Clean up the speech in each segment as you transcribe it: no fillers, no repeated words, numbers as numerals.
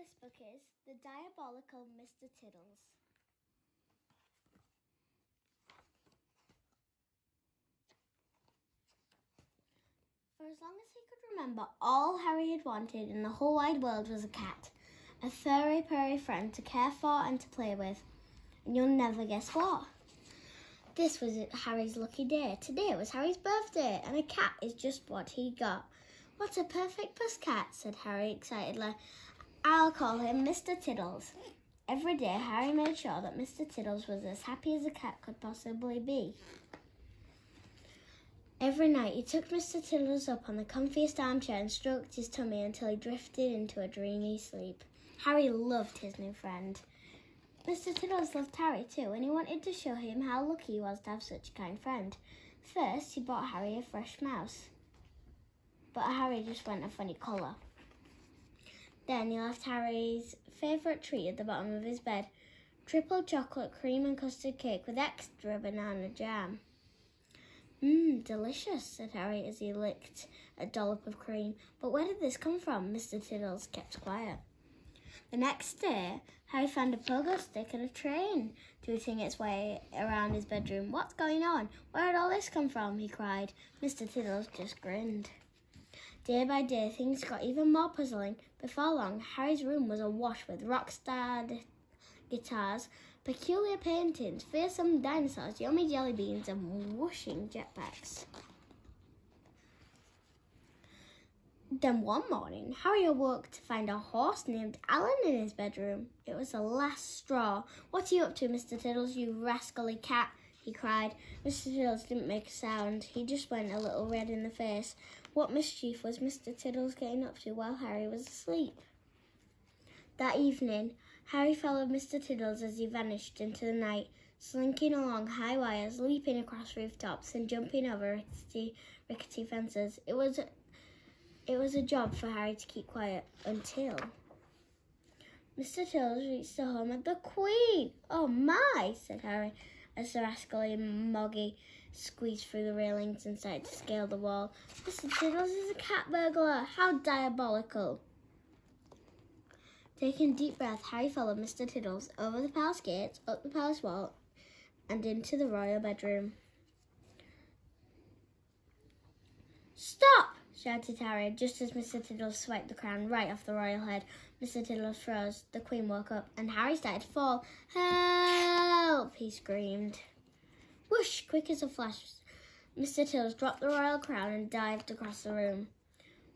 This book is The Diabolical Mr Tiddles. For as long as he could remember, all Harry had wanted in the whole wide world was a cat, a furry, purry friend to care for and to play with. And you'll never guess what. This was Harry's lucky day. Today was Harry's birthday, and a cat is just what he got. What a perfect pussycat, said Harry excitedly. I'll call him Mr Tiddles. Every day, Harry made sure that Mr Tiddles was as happy as a cat could possibly be. Every night, he took Mr Tiddles up on the comfiest armchair and stroked his tummy until he drifted into a dreamy sleep. Harry loved his new friend. Mr Tiddles loved Harry too, and he wanted to show him how lucky he was to have such a kind friend. First, he bought Harry a fresh mouse, but Harry just went a funny colour. Then he left Harry's favourite treat at the bottom of his bed, triple chocolate cream and custard cake with extra banana jam. Delicious, said Harry as he licked a dollop of cream. But where did this come from? Mr Tiddles kept quiet. The next day, Harry found a pogo stick and a train tooting its way around his bedroom. What's going on? Where did all this come from? He cried. Mr Tiddles just grinned. Day by day, things got even more puzzling. Before long, Harry's room was awash with rock star guitars, peculiar paintings, fearsome dinosaurs, yummy jelly beans, and whooshing jetpacks. Then one morning, Harry awoke to find a horse named Alan in his bedroom. It was the last straw. What are you up to, Mr Tiddles, you rascally cat? He cried. Mr Tiddles didn't make a sound. He just went a little red in the face. What mischief was Mr Tiddles getting up to while Harry was asleep? That evening, Harry followed Mr Tiddles as he vanished into the night, slinking along high wires, leaping across rooftops, and jumping over rickety fences. It was a job for Harry to keep quiet until Mr Tiddles reached the home of the Queen. Oh my, said Harry, as the rascally Moggy squeezed through the railings and started to scale the wall. Mr Tiddles is a cat burglar. How diabolical. Taking a deep breath, Harry followed Mr Tiddles over the palace gates, up the palace wall, and into the royal bedroom. Stop! Shouted Harry, just as Mr Tiddles swiped the crown right off the royal head. Mr Tiddles froze, the Queen woke up, and Harry started to fall. Help! He screamed. Whoosh! Quick as a flash, Mr Tiddles dropped the royal crown and dived across the room.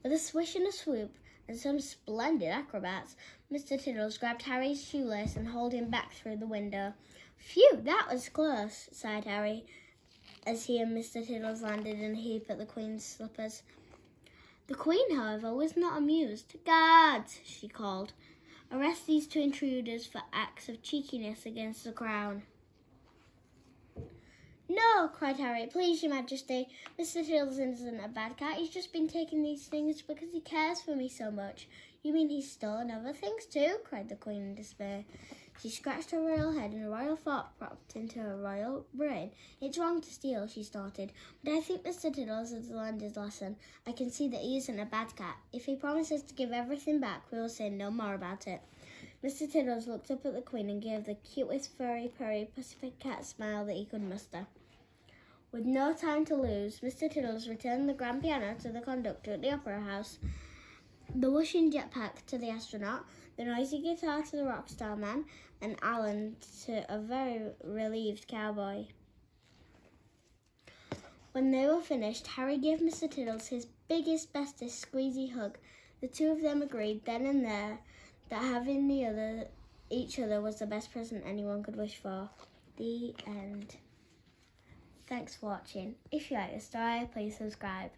With a swish and a swoop, and some splendid acrobats, Mr Tiddles grabbed Harry's shoelace and hauled him back through the window. Phew, that was close, sighed Harry, as he and Mr Tiddles landed in a heap at the Queen's slippers. The Queen, however, was not amused. Guards, she called. Arrest these two intruders for acts of cheekiness against the crown. No, cried Harry, please, Your Majesty. Mr Tiddles isn't a bad cat. He's just been taking these things because he cares for me so much. You mean he's stolen other things too? Cried the Queen in despair. She scratched her royal head and a royal thought popped into her royal brain. It's wrong to steal, she started, but I think Mr Tiddles has learned his lesson. I can see that he isn't a bad cat. If he promises to give everything back, we will say no more about it. Mr Tiddles looked up at the Queen and gave the cutest furry, purry, Pacific cat smile that he could muster. With no time to lose, Mr Tiddles returned the grand piano to the conductor at the opera house, the whooshing jetpack to the astronaut, the noisy guitar to the rock star man, and Alan to a very relieved cowboy. When they were finished, Harry gave Mr Tiddles his biggest, bestest squeezy hug. The two of them agreed then and there that having each other was the best present anyone could wish for. The end. Thanks for watching. If you like the story, please subscribe.